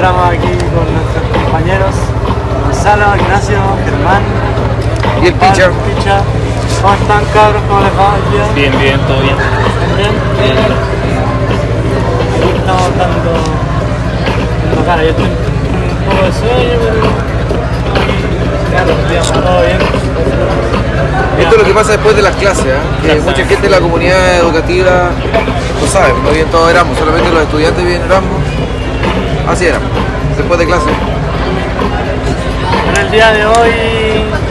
encontramos aquí con nuestros compañeros Gonzalo, Ignacio, Germán y el Picha. ¿Cómo están, cabros? ¿Cómo les va hoy día? Bien, bien, todo bien. ¿Bien? Aquí estamos dando cara, yo tengo un poco de sueño, pero todo bien. Esto es lo que pasa después de las clases, ¿eh? Que mucha gente de la comunidad educativa lo sabe, no bien todos Erasmus, solamente los estudiantes vienen Erasmus. Así era, después de clase. En el día de hoy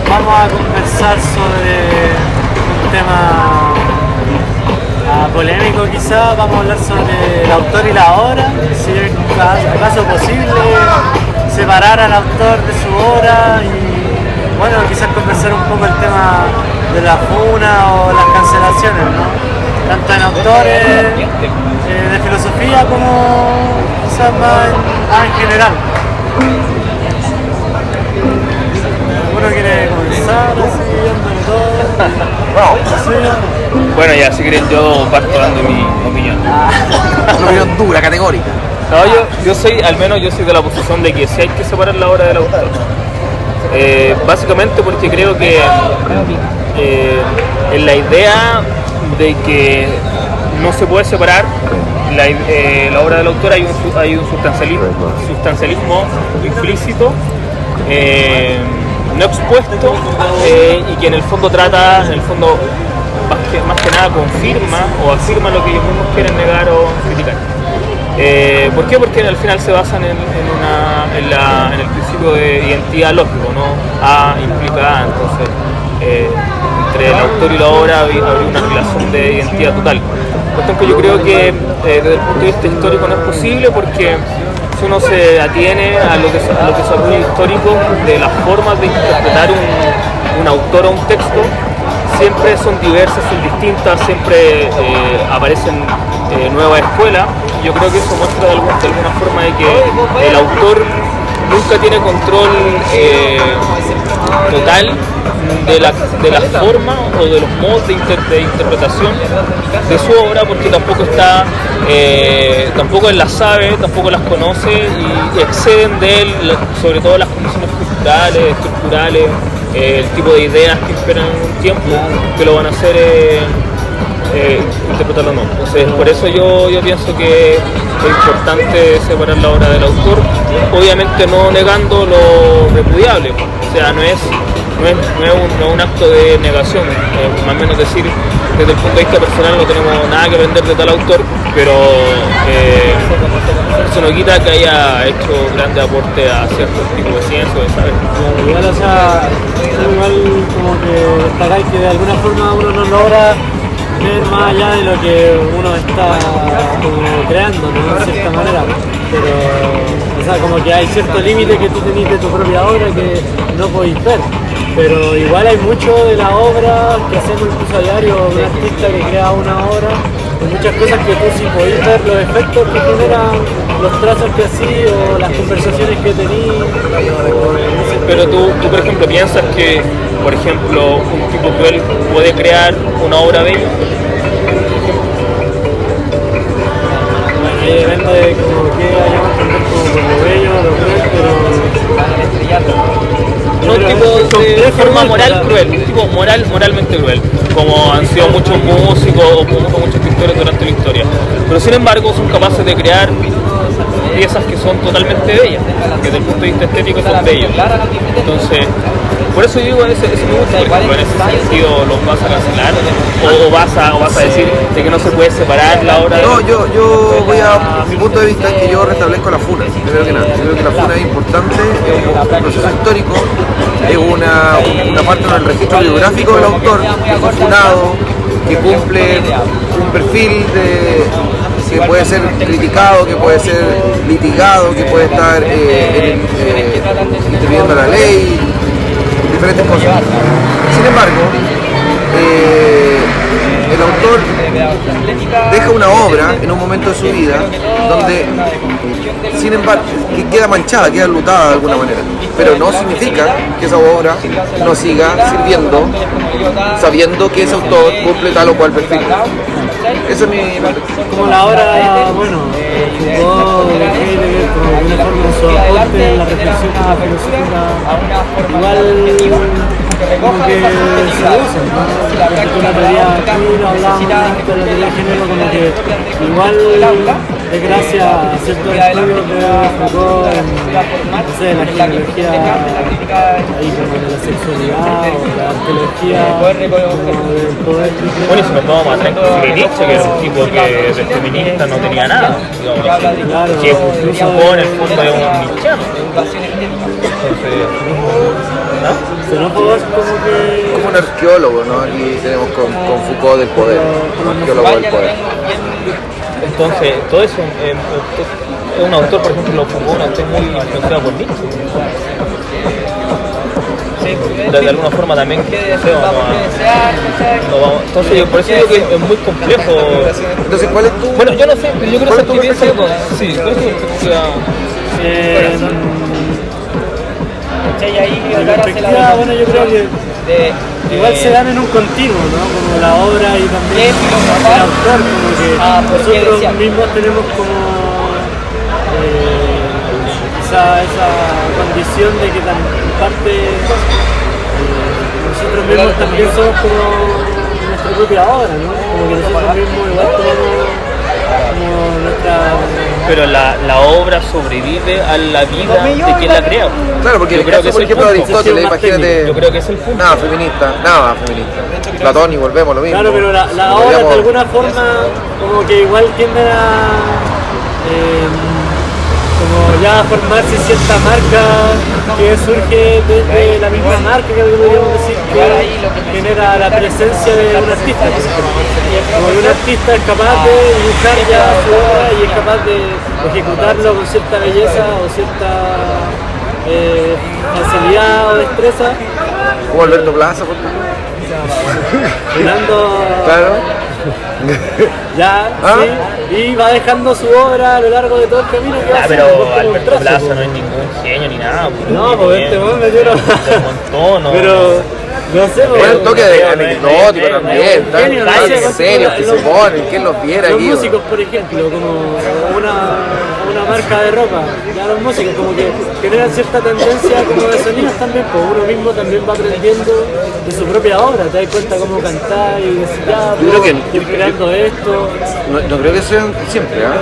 vamos a conversar sobre un tema polémico quizá. Vamos a hablar sobre el autor y la obra, si es acaso posible separar al autor de su obra y bueno, quizás conversar un poco el tema de la funa o las cancelaciones, ¿no? Tanto en autores de filosofía como quizás más en general. ¿Uno quiere comenzar así, dándole todo? Bueno, ya, si quieren yo parto dando mi opinión. Una opinión dura, categórica. No, yo soy de la posición de que sí hay que separar la obra del autor. Básicamente porque creo que en la idea de que no se puede separar la obra del autor hay un sustancialismo implícito, no expuesto, y que en el fondo trata, más que nada confirma o afirma lo que ellos mismos quieren negar o criticar. ¿Por qué? Porque al final se basan en el principio de identidad lógico, ¿no? A implica A, entonces entre el autor y la obra habría una relación de identidad total. Cuestión que yo creo que desde el punto de vista histórico no es posible, porque si uno se atiene a los desarrollos históricos de las formas de interpretar un autor o un texto, siempre son diversas, son distintas, siempre aparecen nuevas escuelas. Yo creo que eso muestra de alguna forma de que el autor nunca tiene control total de la forma o de los modos de interpretación de su obra, porque tampoco él las sabe, tampoco las conoce y exceden de él, sobre todo las condiciones culturales, estructurales, el tipo de ideas que esperan en un tiempo que lo van a hacer interpretarlo o no. Entonces, por eso yo pienso que es importante separar la obra del autor, obviamente no negando lo repudiable, o sea, no es un acto de negación, más o menos decir, desde el punto de vista personal no tenemos nada que aprender de tal autor, pero eso no quita que haya hecho grandes aportes a ciertos tipos de ciencia o de saber. Igual, o sea, igual como que destacar que de alguna forma uno no logra ver más allá de lo que uno está como creando, ¿no? De cierta manera, pero o sea, como que hay cierto límite que tú tenés de tu propia obra que no podéis ver, pero igual hay mucho de la obra que hacemos incluso a diario, un artista que crea una obra, hay muchas cosas que tú sí podéis ver los efectos que generan, los trazos que hacís o las conversaciones que tenís. Pero tú, por ejemplo, piensas que, por ejemplo, un tipo cruel puede crear una obra bella. Bueno, ahí depende de como que hayamos que entender como por lo bello, lo cruel, pero Un tipo de forma moral cruel, un tipo moralmente cruel, como han sido muchos músicos o muchos pintores durante la historia. Pero sin embargo son capaces de crear piezas que son totalmente bellas, que desde el punto de vista estético son bellas. Entonces, por eso digo, ese me gusta, por ejemplo, en ese sentido los vas a cancelar o vas a decir de que no se puede separar la obra. No, yo voy a mi punto de vista es que yo restablezco la funa, primero que nada. Yo creo que la funa es importante, es un proceso histórico, es una parte del registro biográfico del autor, que fue funado, que cumple un perfil que puede ser criticado, que puede ser litigado, que puede estar interviniendo la ley, diferentes cosas. Sin embargo, el autor deja una obra en un momento de su vida donde, sin embargo, que queda manchada, queda enlutada de alguna manera, pero no significa que esa obra no siga sirviendo sabiendo que ese autor cumple tal o cual perfil. Eso es mi... como la obra, bueno, Foucault, de Heidegger, como de una forma su aporte en la reflexión filosófica, igual como que se usan, ¿no? Porque la teoría, aquí lo hablábamos antes de la teoría de género, como que igual es gracias a ciertos estudios de Foucault en, no sé, la genealogía ahí como de la sexualidad o la arqueología como del poder. Bueno, y si nos vamos a traer Nietzsche, que era un tipo que de feminista no tenía nada, digamos, Claro, que Foucault en el fondo es un nietzscheano. Entonces, ¿no? Xenófobo es como que... Como un arqueólogo, ¿no? Aquí tenemos con Foucault del poder, un arqueólogo del poder. Entonces, todo eso es un autor, por ejemplo, Foucault, un autor muy influenciado por Nietzsche. De alguna forma también entonces yo por eso digo que es muy complejo. Entonces, ¿cuál es tu...? Bueno, yo no sé, pero yo creo ¿Cuál que es tu perspectiva? sí, ¿cuál es tu perspectiva? Perspectiva, bueno, yo creo que igual se dan en un continuo, ¿no? Como la obra y también el autor, como que nosotros mismos tenemos como esa condición de que en parte nosotros mismos también somos como nuestra propia obra, ¿no? Como que nosotros mismos igual tenemos como nuestra... Pero la obra sobrevive a la vida de quien la crea. Claro, porque yo el creo caso, que por es el ejemplo, de punto. Aristóteles, imagínate... Yo creo que es el punto. Nada feminista. Platón y volvemos a lo mismo. Claro, pero la obra de alguna forma como que igual tienden a como ya formarse cierta marca que surge desde la misma marca que podríamos decir que genera la presencia de un artista. Como que un artista es capaz de dibujar ya su obra y es capaz de ejecutarlo con cierta belleza o cierta facilidad o destreza. Como Alberto Plaza, por ejemplo. Mirando Claro. ya, sí, y va dejando su obra a lo largo de todo el camino que va Pero haciendo, Alberto trazo, Plaza po. no es ningún genio ni nada. No, pues este weón me dio un montón, ¿no? pero no sé, Bueno, pues, un toque de anecdótico también, tan genio, no sé, serios que se ponen, ¿quién los viera los aquí? músicos, por ejemplo, como una marca de ropa, ya los músicos como que generan cierta tendencia como de sonidos también, pues uno mismo también va aprendiendo de su propia obra, te das cuenta cómo cantar y decir, ya, Yo creo que- ir creando esto. No creo que sean siempre, ¿ah?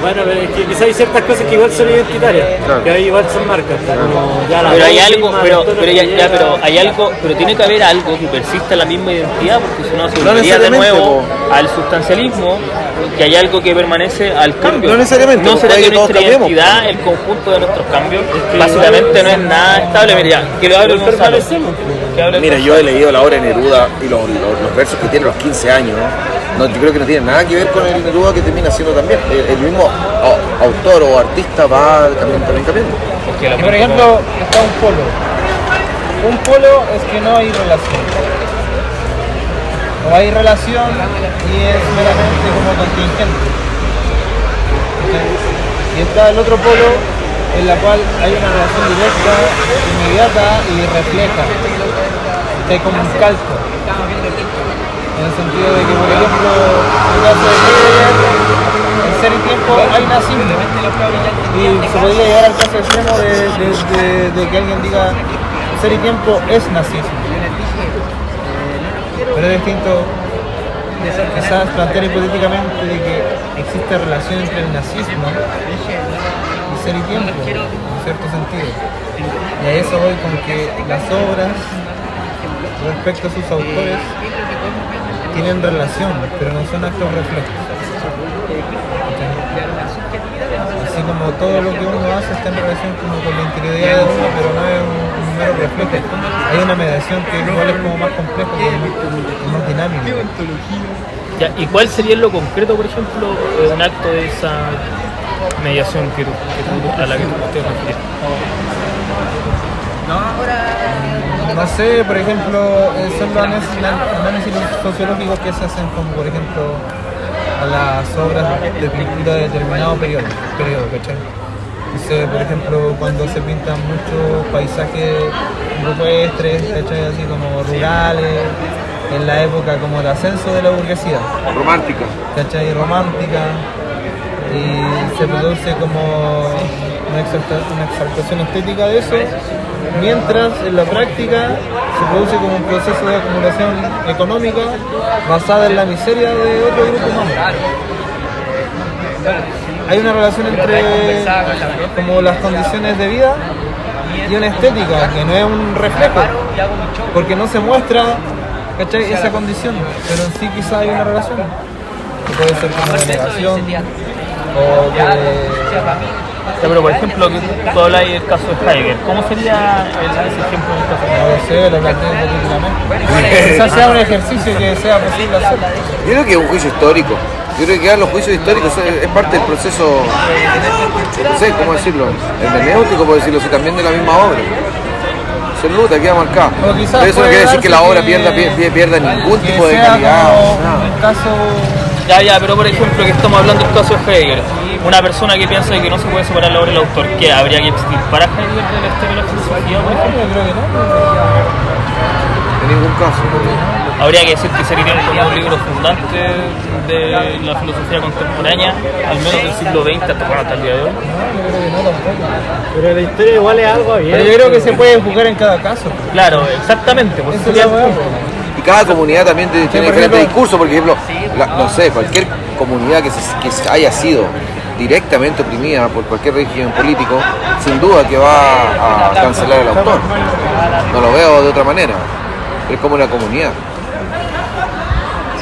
Bueno, pero es que quizá hay ciertas cosas que igual son identitarias, Claro. que ahí igual son marcas, como ya la Pero hay voz algo, misma, pero el tono ya, que pero lleva. hay algo, pero tiene que haber algo que persista la misma identidad, porque si no se No volvería de necesariamente, nuevo po. al sustancialismo, que hay algo que permanece al cambio. No necesariamente, No po, será puede que que todos nuestra cambiemos, identidad, el conjunto de nuestros cambios, que básicamente igual- no es nada estable. Mira, ya, que lo hable Igual Gonzalo. permanecemos, Que hable Mira, Gonzalo. yo he leído la obra de Neruda y los versos que tiene a los 15 años. No, yo creo que no tiene nada que ver con el Neruda que termina siendo también. El mismo autor o artista va también cambiando. Es que la Y por ejemplo, está un polo. Un polo es que no hay relación. O hay relación y es meramente como contingente. Y está el otro polo en la cual hay una relación directa, inmediata y refleja. Es como un calco. En el sentido de que, por ejemplo, en el caso de Heidegger, en Ser y Tiempo hay nazismo. Y se podría llegar al caso extremo de que alguien diga Ser y Tiempo es nazismo. Pero es distinto quizás plantear hipotéticamente de que existe relación entre el nazismo y Ser y Tiempo, en cierto sentido. Y a eso voy con que las obras respecto a sus autores tienen relación, pero no son actos reflejos. Así como todo lo que uno hace está en relación como con la interioridad de uno, pero no es un mero reflejo. Hay una mediación que igual es como más compleja, que es más dinámica. Ya, ¿y cuál sería en lo concreto, por ejemplo, un acto de esa mediación a la que tú te refieres? No sé, por ejemplo, son los análisis sociológicos que se hacen como, por ejemplo, a las obras de pintura de determinado periodo, ¿cachai? Entonces, por ejemplo, cuando se pintan muchos paisajes rupestres, ¿cachai? Así como rurales, en la época como de ascenso de la burguesía, Romántica. ¿cachai? Romántica, y se produce como una exaltación estética de eso, mientras en la práctica se produce como un proceso de acumulación económica basada en la miseria de otro grupo humano. Hay una relación entre como las condiciones de vida y una estética que no es un reflejo, porque no se muestra, ¿cachai?, esa condición, pero en sí quizá hay una relación que puede ser como de negación o de... Ya, pero por ejemplo, que tú hablas del caso de Heidegger, ¿cómo sería ese ejemplo del caso de No Heidegger? lo sé, lo planteo políticamente. Quizás sea un ejercicio que sea posible hacer. Yo creo que es un juicio histórico. Yo creo que los juicios históricos es parte del proceso, no sé cómo decirlo, hermenéutico, por decirlo así, también de la misma obra. Se nota, queda marcada. O quizás Pero eso no puede quiere decir que la darse obra que- pierda ningún que tipo de sea calidad. como Nada. un caso... Ya, pero por ejemplo, que estamos hablando del caso de Heidegger, una persona que piensa que no se puede separar la obra del autor, ¿qué habría que extirpar a Heidegger de la historia de la filosofía, por ejemplo? Yo creo que no. En ningún caso. Habría que decir que sería como un libro fundante de la filosofía contemporánea, al menos del siglo XX hasta el día de hoy. Pero la historia igual es algo abierto. Pero yo creo que se puede juzgar en cada caso. Claro, exactamente. Pues Eso es la weá. Y cada comunidad también tiene por diferentes ejemplo- discursos, por ejemplo, no sé, cualquier comunidad que haya sido directamente oprimida por cualquier régimen político, sin duda que va a cancelar al autor. No lo veo de otra manera. Es como una comunidad.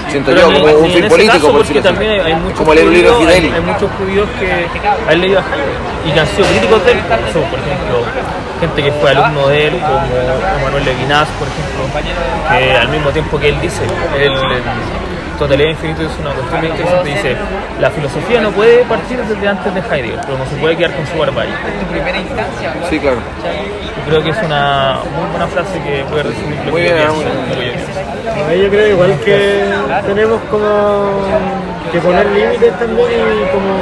Siento yo, como un en fin ese político, caso, por porque decirlo también así. hay muchos Como leer un libro de judíos, Fidel. hay muchos judíos que han leído a Heidegger y que han sido críticos de él. Eso, por ejemplo, gente que fue alumno de él, como Manuel Levinas, por ejemplo, que al mismo tiempo que él dice, Totalidad Infinita es una cuestión bien interesante, dice, la filosofía no puede partir desde antes de Heidegger, pero no se puede quedar con su barbarie. Sí, claro. Yo creo que es una muy buena frase que puede resumir lo Muy que yo bien, pienso, muy bien. lo que yo pienso. Ahí yo creo igual que tenemos como que poner límites también y como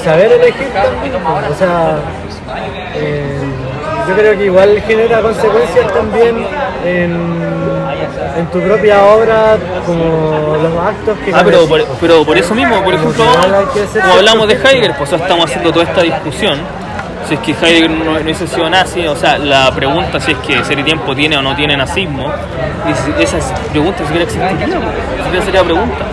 saber elegir también. O sea, yo creo que igual genera consecuencias también en tu propia obra, como los actos que Pero por eso mismo, por ejemplo, como hablamos de Heidegger, pues estamos haciendo toda esta discusión. Si es que Heidegger no hubiese sido nazi, o sea, la pregunta si es que Ser y Tiempo tiene o no tiene nazismo, esa pregunta siquiera existiría, ni siquiera sería pregunta.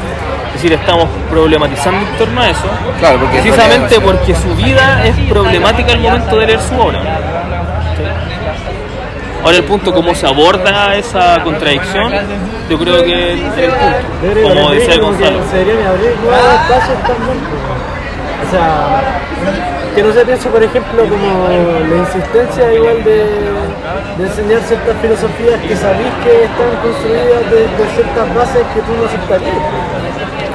Es decir, estamos problematizando en torno a eso, Claro, porque precisamente porque su vida es problemática al momento de leer su obra. Ahora el punto, cómo se aborda esa contradicción, yo creo que es el punto, como decía Gonzalo. Se deberían abrir nuevos espacios también. O sea, que no se piense, por ejemplo, como la insistencia igual de enseñar ciertas filosofías que sabéis que están construidas de ciertas bases que tú no aceptarías.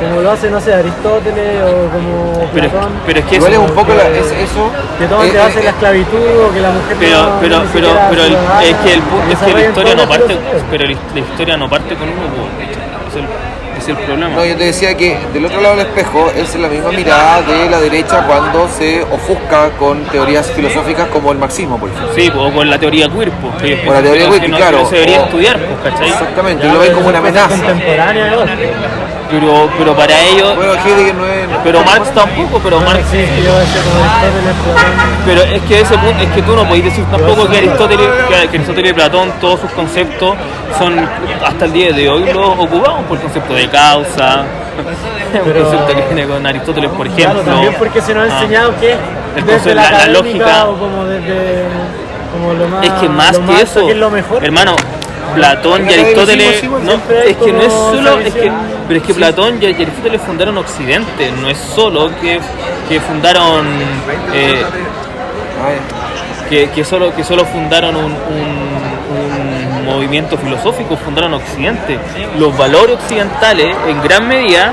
Como lo hace, no sé, Aristóteles o como Platón. Pero es que igual es eso, un poco eso. Que todo te hace la esclavitud o que la mujer pero ni siquiera ciudadana, es que el punto es que la desarrollan historia no todas las parte, filosofías. pero la historia no parte con uno, pues, es el problema. No, yo te decía que del otro lado del espejo es la misma mirada de la derecha cuando se ofusca con teorías filosóficas como el marxismo, por ejemplo. Sí, o con la teoría queer, pues, que yo Con la pienso teoría que queer, no, claro. no se debería O- estudiar, pues, ¿cachai? Exactamente, Ya, y lo ven pero como una son cosas amenaza. contemporáneas, ¿no? Pero para ellos, Bueno, Heidegger no es... pero Marx tampoco, pero Marx Sí, que yo decía como Aristóteles, Platón. Pero es que ese punto, es que tú no podés decir tampoco que Aristóteles y Platón, todos sus conceptos son hasta el día de hoy los ocupamos por el concepto de causa, un concepto que viene con Aristóteles, por ejemplo. Claro, también porque se nos ha enseñado que El desde concepto- la la académica lógica. o como desde como lo más Es que más lo que más eso, que es lo mejor. hermano, Platón y Porque Aristóteles, sí, pues, no, siempre hay es que no es como solo, esa es que, visión. pero es que Platón y Aristóteles fundaron Occidente, no es solo que fundaron que solo fundaron un movimiento filosófico, fundaron Occidente. Los valores occidentales, en gran medida,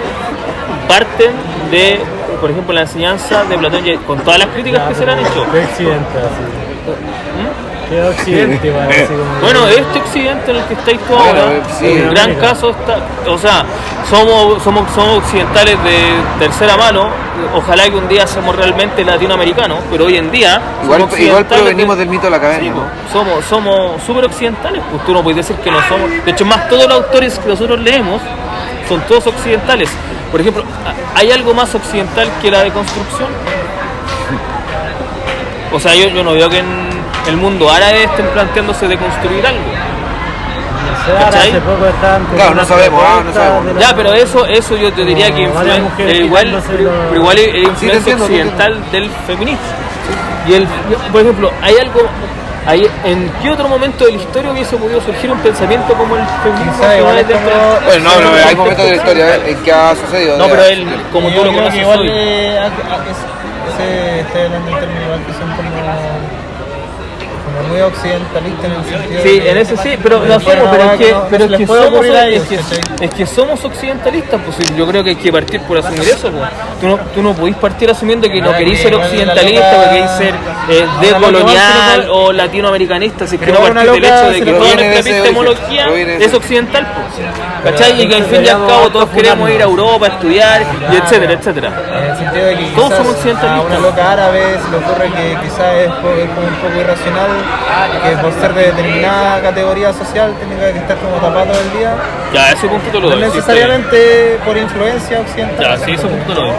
parten de, por ejemplo, la enseñanza de Platón, con todas las críticas que se le han hecho. ¿Qué occidente así? ¿Qué occidente igual, así como Bueno, este Occidente en el que estáis tú Bueno, ahora, sí, en gran América. caso está, o sea, somos occidentales de tercera mano. Ojalá que un día seamos realmente latinoamericanos, pero hoy en día Igual somos occidentales provenimos de- del mito de la caverna, Sí, ¿no? pues, somos súper occidentales, pues tú no puedes decir que no somos. De hecho, más todos los autores que nosotros leemos son todos occidentales. Por ejemplo, ¿hay algo más occidental que la deconstrucción? O sea, yo no veo que en el mundo árabe estén planteándose de construir algo. ¿Cachai? Hace poco estaban con Claro, no una sabemos, propuesta no sabemos. de la- Ya, pero eso yo te diría que varias mujeres igual, quitándose los- pero igual es influencia entiendo, te occidental del feminismo. Por ejemplo, ¿hay algo, en qué otro momento de la historia hubiese podido surgir un pensamiento como el feminismo? Quizá igual es dentro como- de- Bueno, no, hay momentos de la historia en que ha sucedido. No, pero él, como Yo tú lo creo que conoces igual hoy. estoy hablando en términos igual que son como muy occidentalistas en el sentido Sí, de en ese sí, pero de lo fuera somos, pero nada es que, no pero se es les que puede somos, ocurrir a ellos, es ¿cachai? que somos occidentalistas, pues yo creo que hay que partir por asumir eso, pues. Tú no podís partir asumiendo que no Ah, queréis que ser igual la occidentalista, loca- que queréis ser decolonial o latinoamericanista, si Pero queremos una partir del loca hecho de se que le toda proviene de nuestra ese epistemología origen, proviene de es ese- occidental, pues. ¿Cachai? Y que al fin y al cabo todos queremos ir a Europa a estudiar, y etcétera, etcétera. En el sentido de que Todos quizás somos occidentalistas. a una loca árabe se le ocurre que quizás es como un poco irracional que por ser de determinada categoría social tenga que estar como tapado todo el día. Ya, ese punto te lo No doy. sí, está bien. necesariamente por influencia occidental. Ya, sí, ese punto lo doy.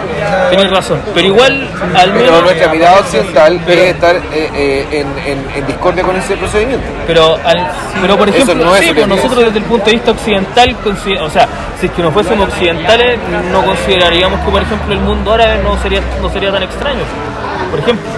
Tienes razón. Pero igual, al Pero menos. nuestra mirada occidental debe estar en discordia con ese procedimiento. Pero por Eso ejemplo, no es sí, lo pues que nosotros desde el punto de vista occidental, o sea, si es que no fuésemos occidentales, no consideraríamos que, por ejemplo, el mundo árabe no sería tan extraño. Por ejemplo.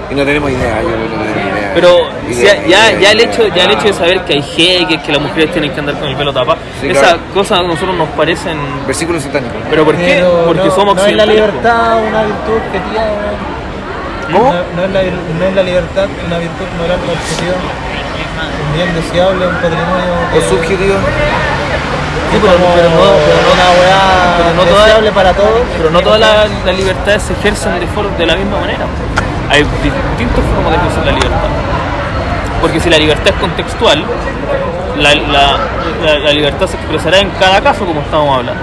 Y no tenemos idea, yo creo que no tenemos idea. Pero Idea, ya el hecho de saber que hay jeques, que las mujeres tienen que andar con el pelo tapado, Sí, esas claro. cosas a nosotros nos parecen. Versículos satánicos. ¿Pero por qué? Pero Porque no, somos no es la occidentales. libertad una virtud objetiva. ¿Cómo? No es la libertad una virtud moral objetiva. Un bien deseable, un patrimonio. ¿O subjetivo? Sí, pero una weá pero no toda- deseable para todos. Pero no todas las libertades se ejercen de la misma manera. Hay distintas formas de ejercer la libertad. Porque si la libertad es contextual, la libertad se expresará en cada caso, como estábamos hablando.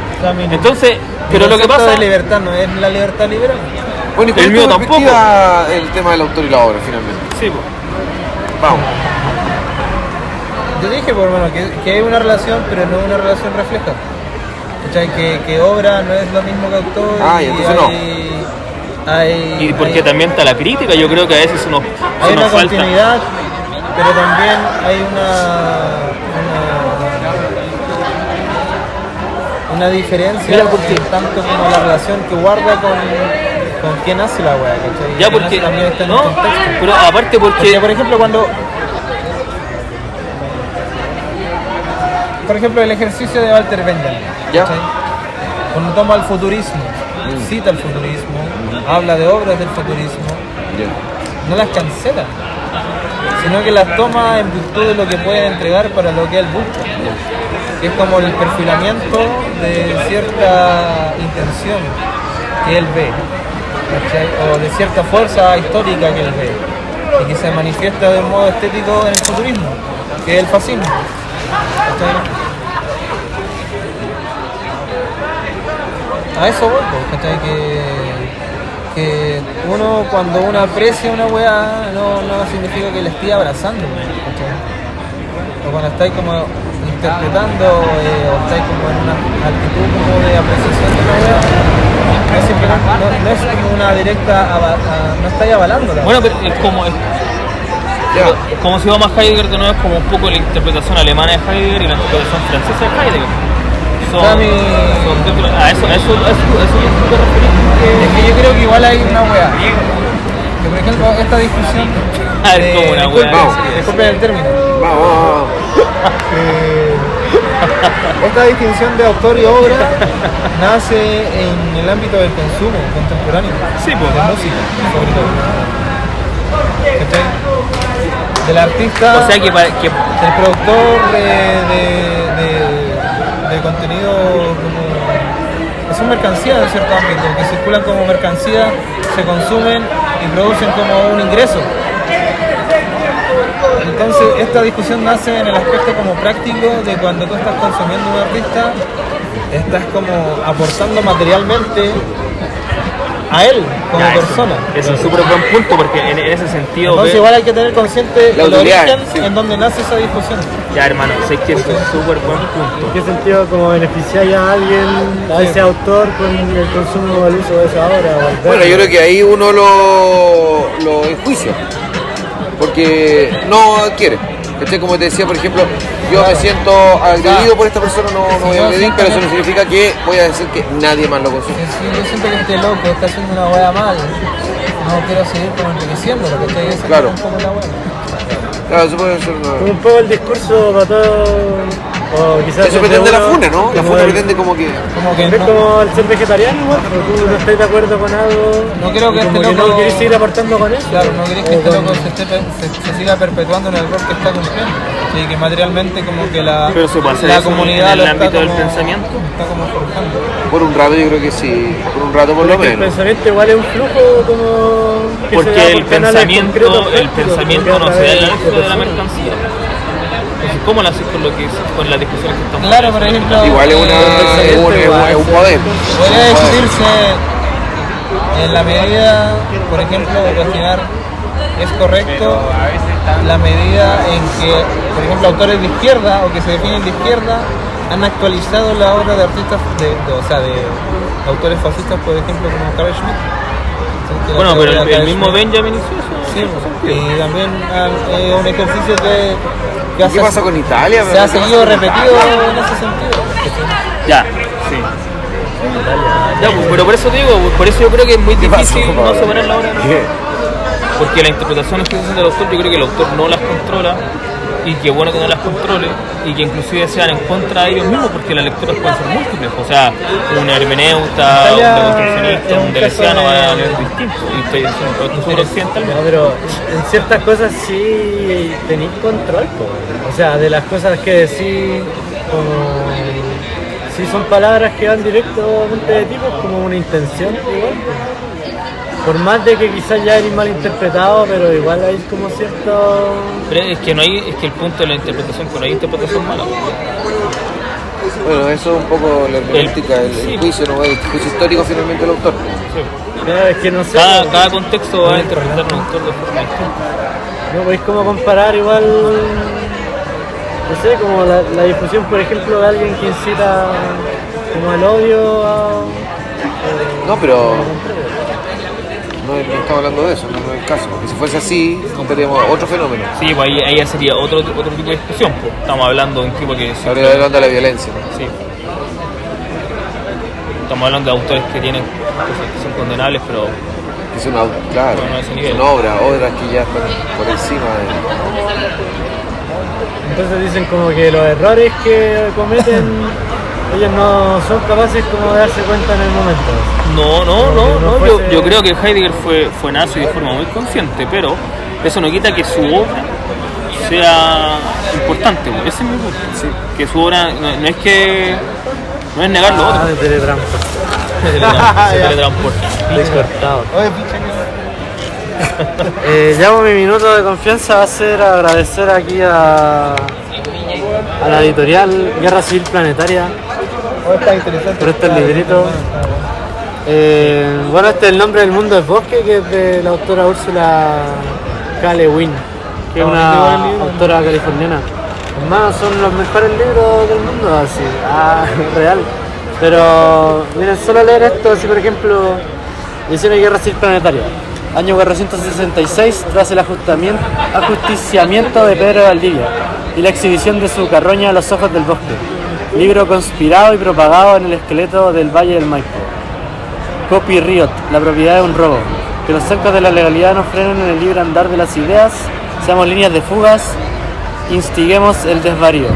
Entonces, pero lo que pasa de libertad no es la libertad liberal. Bueno, y con El mío esta tampoco. perspectiva, el tema del autor y la obra, finalmente. Sí, pues. Vamos. Yo dije, por menos, que hay una relación, pero no una relación refleja. ¿Cachai? Que obra no es lo mismo que autor. Ah, y entonces no. Y porque también está la crítica, yo creo que a veces se nos hay una falta. continuidad, pero también hay una diferencia Mira, porque- tanto como la relación que guarda con quien hace la weá, ¿cachai? Ya Quien porque. hace también está en No, el contexto. pero aparte Porque, porque. por ejemplo, por ejemplo, el ejercicio de Walter Benjamin, Ya. ¿cachai? Cuando toma el futurismo, cita el futurismo, habla de obras del futurismo, no las cancela, sino que las toma en virtud de lo que pueden entregar para lo que él busca. Que es como el perfilamiento de cierta intención que él ve, ¿cachai? O de cierta fuerza histórica que él ve, y que se manifiesta de un modo estético en el futurismo, que es el fascismo. ¿Cachai? A eso voy, pues, ¿cachai? Que uno, cuando uno aprecia una weá, no significa que la esté abrazando, ¿cachai? O cuando estáis como interpretando o estáis como en una actitud como de apreciación de una weá, no es como una directa, no estáis avalándola. Bueno, pero es como. Como si vamos a Heidegger de nuevo, es como un poco la interpretación alemana de Heidegger y la interpretación francesa de Heidegger. Eso es lo que te referís. Es que yo creo que igual hay una weá. Que por ejemplo, esta discusión. A ver, como una weá. Disculpen el término. Vamos. Esta distinción de autor y obra nace en el ámbito del consumo contemporáneo. Sí, pues. De música, sobre todo. ¿Cachai? Del artista. O sea que del productor de contenido como. Son mercancías en cierto ámbito, que circulan como mercancía, se consumen y producen como un ingreso. Entonces esta discusión nace en el aspecto como práctico de cuando tú estás consumiendo un artista, estás como aportando materialmente a él como Ya, persona. Es un súper buen punto porque en ese sentido. Entonces igual hay que tener consciente La el utilidad, origen sí. en donde nace esa difusión. Ya, hermano, sé que es un súper buen punto. ¿En qué sentido como beneficiáis a alguien, a ese autor con el consumo o el uso de esa obra? O el Bueno, yo creo que ahí uno lo enjuicia, porque no quiere. ¿Cachai? Como te decía, por ejemplo, yo me siento agredido por esta persona, no voy a agredir, pero eso no significa que voy a decir que nadie más lo consume. Si yo siento que este loco está haciendo una hueá mal, no quiero seguir como enriqueciendo, lo que estoy diciendo Claro. un poco la hueá. Claro, eso puede ser una... Como un poco el discurso para todo, o quizás... Eso desde pretende la uno, funa, ¿no? La como funa el- pretende como que... Como que Es no, como el ser vegetariano, igual, porque tú no estás de acuerdo con algo. No creo que y como este que loco- no querés seguir aportando con eso. claro, no querés que O este con- loco se siga perpetuando en el rol que está cumpliendo. Y que materialmente como que la, Pero se puede hacer la eso comunidad en el lo está ámbito del como- pensamiento. está como forjando. Por un rato yo creo que sí, por un rato por lo Porque el menos. pensamiento igual es un flujo como... que se da Porque el por canales concretos, pensamiento prácticos, no porque a se da en través la lógica de la personas. mercancía. Entonces, ¿cómo lo haces con lo que con las discusiones que estamos Claro, por ejemplo, Igual es un poder. podría discutirse en la medida, por ejemplo, de cuestionar es correcto la medida en que, por ejemplo, autores de izquierda o que se definen de izquierda han actualizado la obra de artistas, de autores fascistas, por ejemplo, como Carl Schmitt. Entonces, Bueno, la pero teoría de el Carl mismo Schmitt- Benjamin hizo eso. Sí, y también es un ejercicio que ¿Qué pasa con Italia? se ha seguido repetido en ese sentido. Ya, sí. Ya, pues, pero por eso te digo, pues, por eso yo creo que es muy difícil pasó, no Pablo? separar la obra. ¿Qué? Porque las interpretaciones que se hacen del autor, yo creo que el autor no las controla y que bueno que no las controle y que inclusive sean en contra de ellos mismos porque las lecturas pueden ser múltiples. O sea, un hermeneuta, un deconstruccionista, un deleuziano van a leer distinto. Y estoy diciendo esto súper occidental. No, pero en ciertas cosas sí tenéis control, po. O sea, de las cosas que decís, como si son palabras que van directamente de ti, pues como una intención igual. Po. Por más de que quizás ya eres mal interpretado, pero igual hay como cierto... Pero es que no hay, es que el punto de la interpretación, que no hay interpretación mala. Bueno, eso es un poco la hermenéutica, sí. el juicio, ¿no? El juicio histórico finalmente del autor. Claro, es que no sé, Cada contexto va a interpretar un autor de forma distinta. no podéis como comparar igual, no sé, como la difusión, por ejemplo, de alguien que incita como el odio a... No, pero no estamos hablando de eso, no es el caso. Porque si fuese así, tendríamos otro fenómeno. Sí, pues ahí ya sería otro tipo de discusión. Pues. Estamos hablando de un tipo que... Se habría hablando de la violencia, ¿no? Sí. Estamos hablando de autores que tienen cosas que son condenables, pero Que son, claro, No, no a ese nivel. son obras que ya están por encima de... Entonces dicen como que los errores que cometen, ellos no son capaces como de darse cuenta en el momento. no. no fuese- Yo creo que Heidegger fue nazi de forma muy consciente, pero eso no quita que su obra sea importante. Pues. Ese es mi punto. Que su obra no es que... No es negar lo Ah, otro. de teletransporte. Se teletransporta. Descortado. Oye, picha, Llamo mi minuto de confianza va a ser agradecer aquí a la editorial Guerra Civil Planetaria está interesante. por este librito. Bueno, este es El nombre del mundo es bosque, que es de la autora Úrsula K. Le Guin, que es una autora californiana. Hermano, son los mejores libros del mundo, así, real. Pero miren, solo leer esto, si por ejemplo, edición de Guerra Civil Planetaria. Año 466, tras el ajusticiamiento de Pedro de Valdivia y la exhibición de su carroña a los ojos del bosque. Libro conspirado y propagado en el esqueleto del Valle del Maipo. Copy Riot, la propiedad de un robo. Que los cercos de la legalidad no frenen en el libre andar de las ideas, seamos líneas de fugas, instiguemos el desvarío.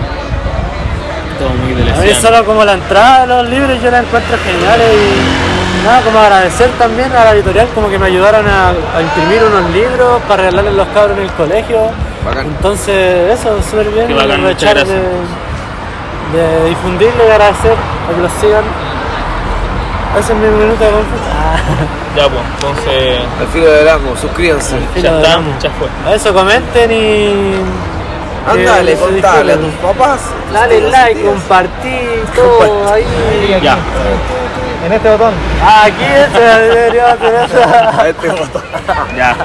Todo muy A mí deleuziano. solo como la entrada de los libros yo la encuentro genial y nada, como agradecer también a la editorial como que me ayudaron a imprimir unos libros para regalarles a los cabros en el colegio. Bacán. Entonces eso, súper bien, Qué bacán, aprovechar muchas de difundirlo y agradecer a que los sigan. Ese es mi minuto de confianza. Ya pues, entonces Al filo del amo, suscríbanse. ya está, ya fue. A eso comenten y... Ándale, que se contale a disfruten. tus papás. Dale like, compartí, todo ahí. Ya. En este botón. Aquí se debería hacer eso. A este botón. Ya.